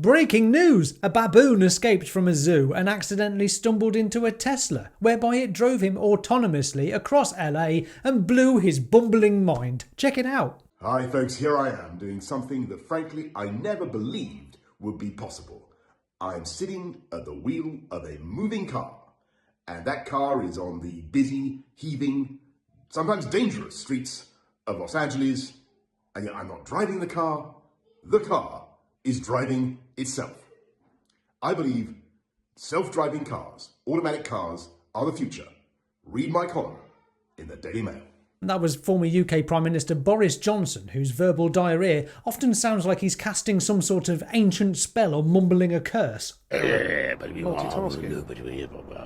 Breaking news! A baboon escaped from a zoo and accidentally stumbled into a Tesla, whereby it drove him autonomously across LA and blew his bumbling mind. Check it out. Hi folks, here I am doing something that frankly I never believed would be possible. I am sitting at the wheel of a moving car, and that car is on the busy, heaving, sometimes dangerous streets of Los Angeles, and yet I'm not driving the car is driving itself. I believe self-driving cars, automatic cars, are the future. Read my column in the Daily Mail. That was former UK Prime Minister Boris Johnson, whose verbal diarrhea often sounds like he's casting some sort of ancient spell or mumbling a curse. Multitasking.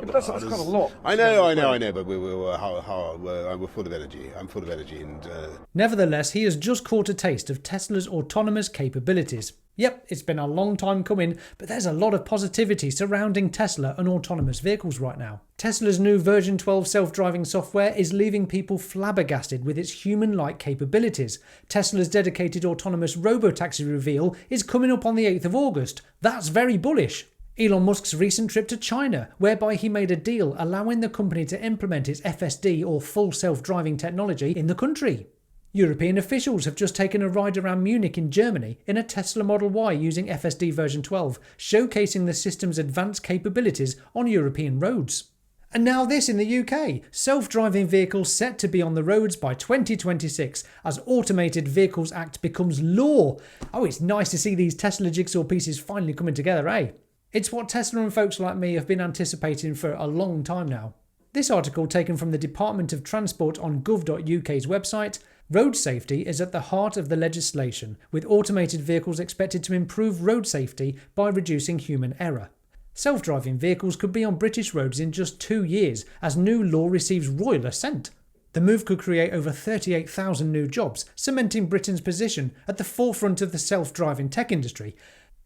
But that's kind of a lot. I know, but we're full of energy. I'm full of energy and... Nevertheless, he has just caught a taste of Tesla's autonomous capabilities. Yep, it's been a long time coming, but there's a lot of positivity surrounding Tesla and autonomous vehicles right now. Tesla's new version 12 self-driving software is leaving people flabbergasted with its human-like capabilities. Tesla's dedicated autonomous robotaxi reveal is coming up on the 8th of August. That's very bullish. Elon Musk's recent trip to China, whereby he made a deal allowing the company to implement its FSD or full self-driving technology in the country. European officials have just taken a ride around Munich in Germany in a Tesla Model Y using FSD version 12, showcasing the system's advanced capabilities on European roads. And now this in the UK, self-driving vehicles set to be on the roads by 2026 as Automated Vehicles Act becomes law. Oh, it's nice to see these Tesla jigsaw pieces finally coming together, eh? It's what Tesla and folks like me have been anticipating for a long time now. This article, taken from the Department of Transport on gov.uk's website, road safety is at the heart of the legislation, with automated vehicles expected to improve road safety by reducing human error. Self-driving vehicles could be on British roads in just 2 years as new law receives royal assent. The move could create over 38,000 new jobs, cementing Britain's position at the forefront of the self-driving tech industry.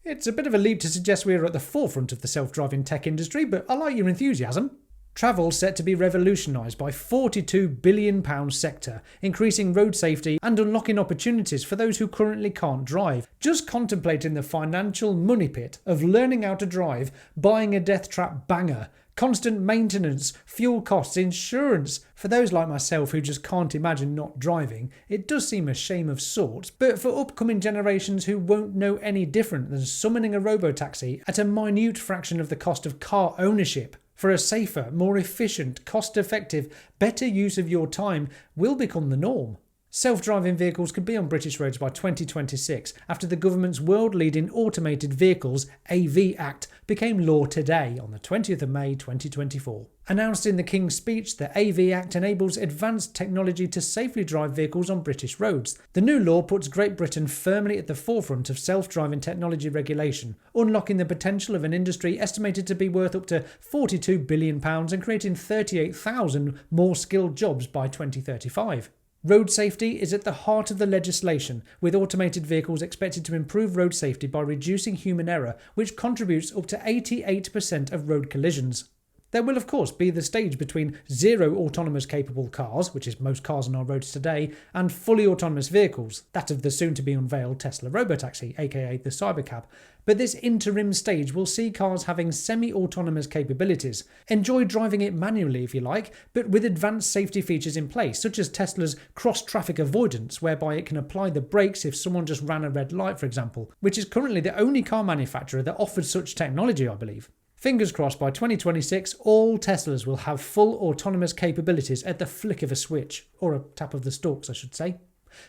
It's a bit of a leap to suggest we are at the forefront of the self-driving tech industry, but I like your enthusiasm. Travel set to be revolutionised by £42 billion sector, increasing road safety and unlocking opportunities for those who currently can't drive. Just contemplating the financial money pit of learning how to drive, buying a death trap banger, constant maintenance, fuel costs, insurance. For those like myself who just can't imagine not driving, it does seem a shame of sorts, but for upcoming generations who won't know any different than summoning a robotaxi at a minute fraction of the cost of car ownership, for a safer, more efficient, cost-effective, better use of your time will become the norm. Self-driving vehicles could be on British roads by 2026 after the government's world-leading Automated Vehicles AV Act became law today on the 20th of May 2024. Announced in the King's Speech, the AV Act enables advanced technology to safely drive vehicles on British roads. The new law puts Great Britain firmly at the forefront of self-driving technology regulation, unlocking the potential of an industry estimated to be worth up to £42 billion and creating 38,000 more skilled jobs by 2035. Road safety is at the heart of the legislation, with automated vehicles expected to improve road safety by reducing human error, which contributes up to 88% of road collisions. There will of course be the stage between zero autonomous capable cars, which is most cars on our roads today, and fully autonomous vehicles, that of the soon-to-be unveiled Tesla Robotaxi, aka the Cybercab. But this interim stage will see cars having semi-autonomous capabilities. Enjoy driving it manually if you like, but with advanced safety features in place, such as Tesla's cross-traffic avoidance, whereby it can apply the brakes if someone just ran a red light, for example, which is currently the only car manufacturer that offers such technology, I believe. Fingers crossed by 2026, all Teslas will have full autonomous capabilities at the flick of a switch, or a tap of the stalks, I should say.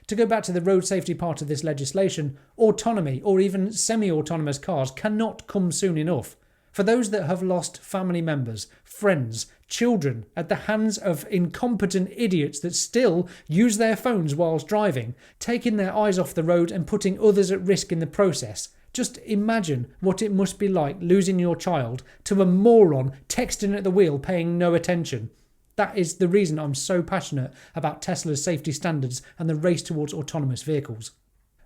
To go back to the road safety part of this legislation, autonomy or even semi-autonomous cars cannot come soon enough. For those that have lost family members, friends, children at the hands of incompetent idiots that still use their phones whilst driving, taking their eyes off the road and putting others at risk in the process, just imagine what it must be like losing your child to a moron texting at the wheel paying no attention. That is the reason I'm so passionate about Tesla's safety standards and the race towards autonomous vehicles.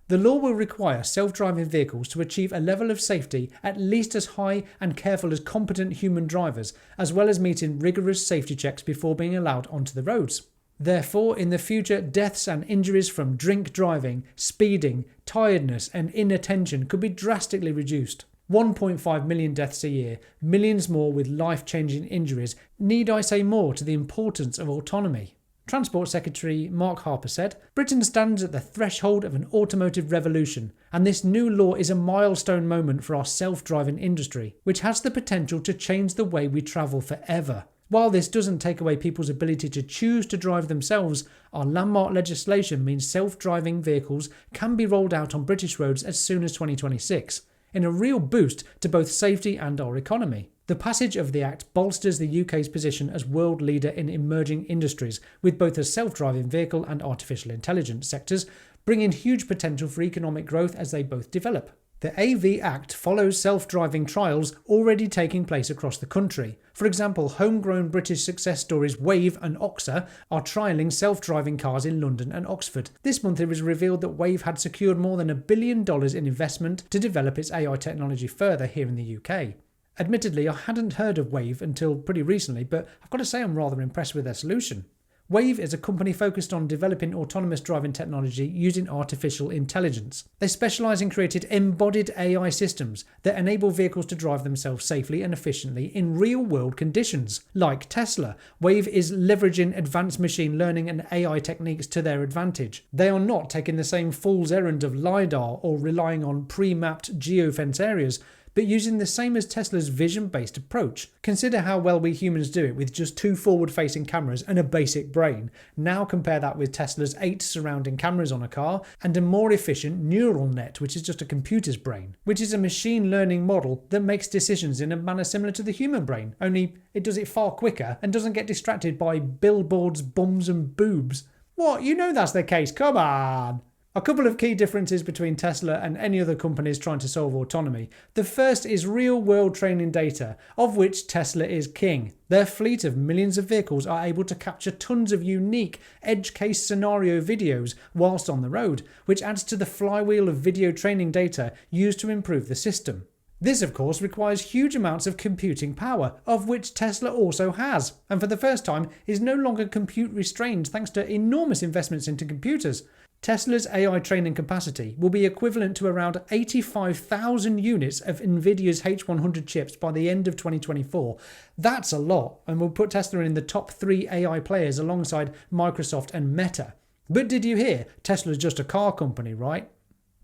The law will require self-driving vehicles to achieve a level of safety at least as high and careful as competent human drivers, as well as meeting rigorous safety checks before being allowed onto the roads. Therefore, in the future, deaths and injuries from drink driving, speeding, tiredness, and inattention could be drastically reduced. 1.5 million deaths a year, millions more with life-changing injuries. Need I say more to the importance of autonomy? Transport Secretary Mark Harper said, "Britain stands at the threshold of an automotive revolution, and this new law is a milestone moment for our self-driving industry, which has the potential to change the way we travel forever. While this doesn't take away people's ability to choose to drive themselves, our landmark legislation means self-driving vehicles can be rolled out on British roads as soon as 2026, in a real boost to both safety and our economy. The passage of the Act bolsters the UK's position as world leader in emerging industries, with both the self-driving vehicle and artificial intelligence sectors, bringing huge potential for economic growth as they both develop. The AV Act follows self-driving trials already taking place across the country. For example, homegrown British success stories Wave and Oxa are trialling self-driving cars in London and Oxford. This month it was revealed that Wave had secured more than $1 billion in investment to develop its AI technology further here in the UK. Admittedly, I hadn't heard of Wave until pretty recently, but I've got to say I'm rather impressed with their solution. Wave is a company focused on developing autonomous driving technology using artificial intelligence. They specialise in creating embodied AI systems that enable vehicles to drive themselves safely and efficiently in real-world conditions. Like Tesla, Wave is leveraging advanced machine learning and AI techniques to their advantage. They are not taking the same fool's errand of LiDAR or relying on pre-mapped geofence areas, but using the same as Tesla's vision-based approach. Consider how well we humans do it with just 2 forward-facing cameras and a basic brain. Now compare that with Tesla's 8 surrounding cameras on a car and a more efficient neural net, which is just a computer's brain, which is a machine learning model that makes decisions in a manner similar to the human brain, only it does it far quicker and doesn't get distracted by billboards, bums and boobs. What? You know that's the case, come on! A couple of key differences between Tesla and any other companies trying to solve autonomy. The first is real-world training data, of which Tesla is king. Their fleet of millions of vehicles are able to capture tons of unique edge case scenario videos whilst on the road, which adds to the flywheel of video training data used to improve the system. This, of course, requires huge amounts of computing power, of which Tesla also has, and for the first time is no longer compute restrained thanks to enormous investments into computers. Tesla's AI training capacity will be equivalent to around 85,000 units of NVIDIA's H100 chips by the end of 2024. That's a lot, and will put Tesla in the top 3 AI players alongside Microsoft and Meta. But did you hear? Tesla's just a car company, right?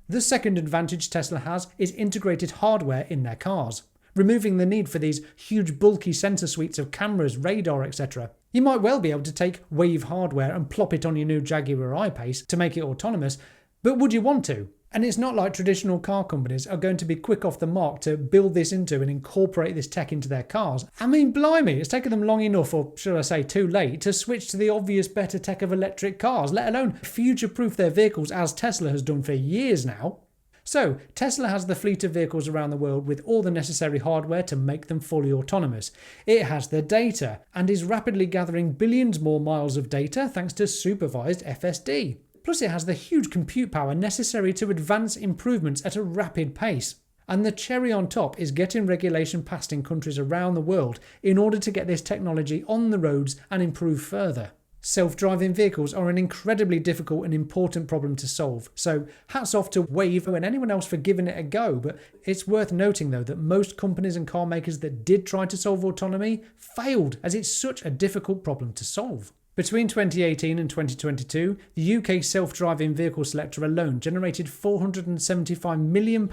The second advantage Tesla has is integrated hardware in their cars, removing the need for these huge bulky sensor suites of cameras, radar, etc. You might well be able to take Wave hardware and plop it on your new Jaguar I-Pace to make it autonomous, but would you want to? And it's not like traditional car companies are going to be quick off the mark to build this into and incorporate this tech into their cars. I mean, blimey, it's taken them long enough, or should I say too late, to switch to the obvious better tech of electric cars, let alone future-proof their vehicles as Tesla has done for years now. So, Tesla has the fleet of vehicles around the world with all the necessary hardware to make them fully autonomous. It has the data, and is rapidly gathering billions more miles of data thanks to supervised FSD. Plus it has the huge compute power necessary to advance improvements at a rapid pace. And the cherry on top is getting regulation passed in countries around the world in order to get this technology on the roads and improve further. Self-driving vehicles are an incredibly difficult and important problem to solve, so hats off to Wave and anyone else for giving it a go, but it's worth noting though that most companies and car makers that did try to solve autonomy failed, as it's such a difficult problem to solve. Between 2018 and 2022, the UK self-driving vehicle selector alone generated £475 million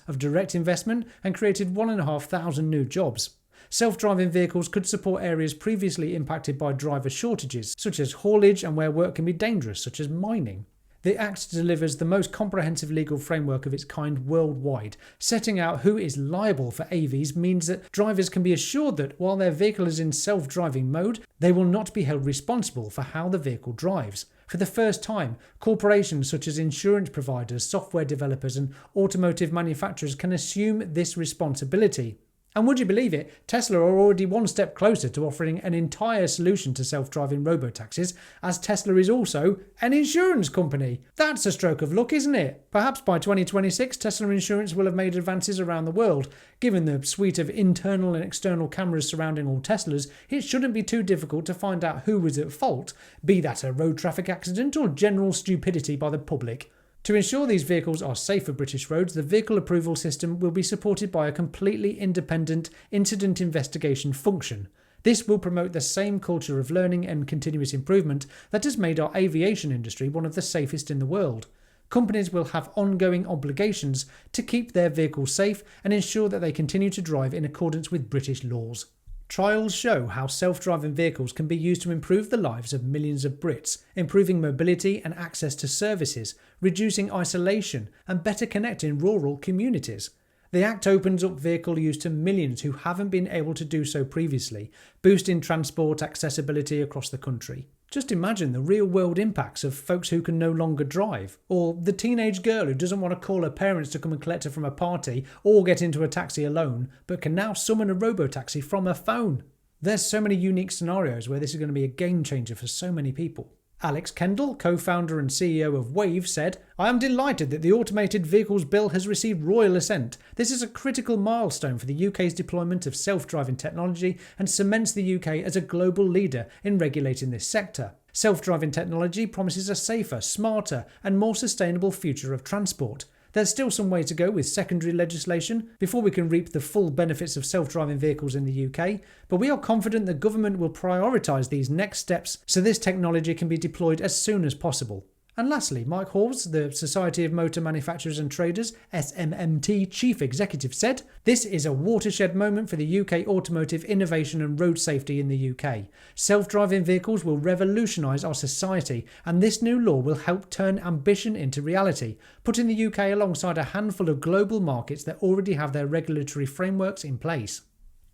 of direct investment and created 1,500 new jobs. Self-driving vehicles could support areas previously impacted by driver shortages, such as haulage and where work can be dangerous, such as mining. The Act delivers the most comprehensive legal framework of its kind worldwide. Setting out who is liable for AVs means that drivers can be assured that while their vehicle is in self-driving mode, they will not be held responsible for how the vehicle drives. For the first time, corporations such as insurance providers, software developers and automotive manufacturers can assume this responsibility. And would you believe it, Tesla are already one step closer to offering an entire solution to self-driving robotaxis, as Tesla is also an insurance company. That's a stroke of luck, isn't it? Perhaps by 2026, Tesla Insurance will have made advances around the world. Given the suite of internal and external cameras surrounding all Teslas, it shouldn't be too difficult to find out who was at fault, be that a road traffic accident or general stupidity by the public. To ensure these vehicles are safe for British roads, the vehicle approval system will be supported by a completely independent incident investigation function. This will promote the same culture of learning and continuous improvement that has made our aviation industry one of the safest in the world. Companies will have ongoing obligations to keep their vehicles safe and ensure that they continue to drive in accordance with British laws. Trials show how self-driving vehicles can be used to improve the lives of millions of Brits, improving mobility and access to services, reducing isolation, and better connecting rural communities. The Act opens up vehicle use to millions who haven't been able to do so previously, boosting transport accessibility across the country. Just imagine the real-world impacts of folks who can no longer drive, or the teenage girl who doesn't want to call her parents to come and collect her from a party or get into a taxi alone, but can now summon a robo-taxi from her phone. There's so many unique scenarios where this is going to be a game changer for so many people. Alex Kendall, co-founder and CEO of Wave, said, "I am delighted that the Automated Vehicles Bill has received royal assent. This is a critical milestone for the UK's deployment of self-driving technology and cements the UK as a global leader in regulating this sector. Self-driving technology promises a safer, smarter and more sustainable future of transport. There's still some way to go with secondary legislation before we can reap the full benefits of self-driving vehicles in the UK, but we are confident the government will prioritise these next steps so this technology can be deployed as soon as possible." And lastly, Mike Hawes, the Society of Motor Manufacturers and Traders, SMMT Chief Executive, said, "This is a watershed moment for the UK automotive innovation and road safety in the UK. Self-driving vehicles will revolutionise our society, and this new law will help turn ambition into reality, putting the UK alongside a handful of global markets that already have their regulatory frameworks in place."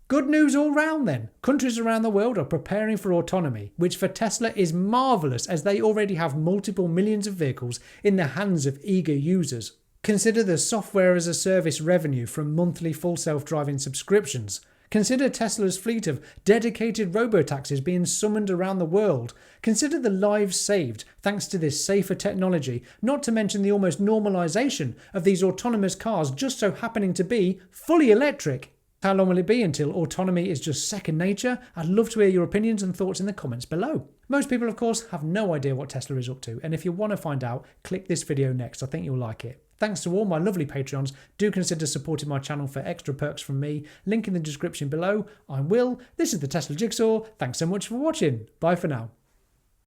Good news all round then. Countries around the world are preparing for autonomy, which for Tesla is marvellous as they already have multiple millions of vehicles in the hands of eager users. Consider the software as a service revenue from monthly full self-driving subscriptions. Consider Tesla's fleet of dedicated robotaxis being summoned around the world. Consider the lives saved thanks to this safer technology, not to mention the almost normalisation of these autonomous cars just so happening to be fully electric. How long will it be until autonomy is just second nature? I'd love to hear your opinions and thoughts in the comments below. Most people, of course, have no idea what Tesla is up to, and if you want to find out, click this video next. I think you'll like it. Thanks to all my lovely Patreons. Do consider supporting my channel for extra perks from me. Link in the description below. I'm Will. This is the Tesla Jigsaw. Thanks so much for watching. Bye for now.